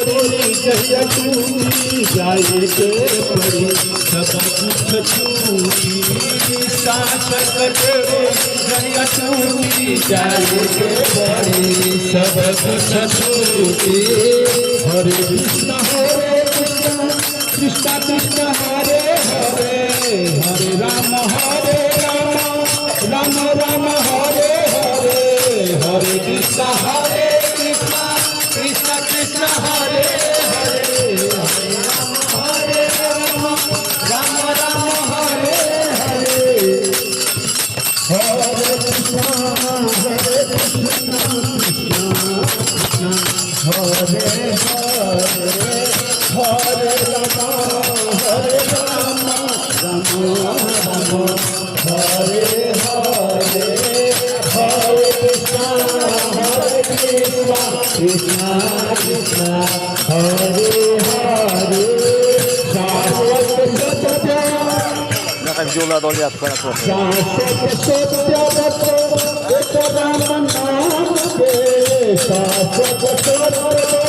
जय टूटी जाए के पड़ी सब कुछ छूटी शासक जय टूटी जाए के पड़ी सब कुछ छूटी हरे कृष्ण कृष्ण कृष्ण हरे हरे हरे राम राम राम हरे हरे हरे कृष्ण कृष्ण कृष्ण हरे हरे हरे राम राम हरे हरे हरे कृष्ण हरे कृष्ण कृष्ण हरे हरे हरे राम राम राम हरे हरे हरे कृष्ण कृष्ण कृष्ण हरे हरे शाश्वत सत्य violador de atrás. शाश्वत सत्य एक राम नाम के शाश्वत सत्य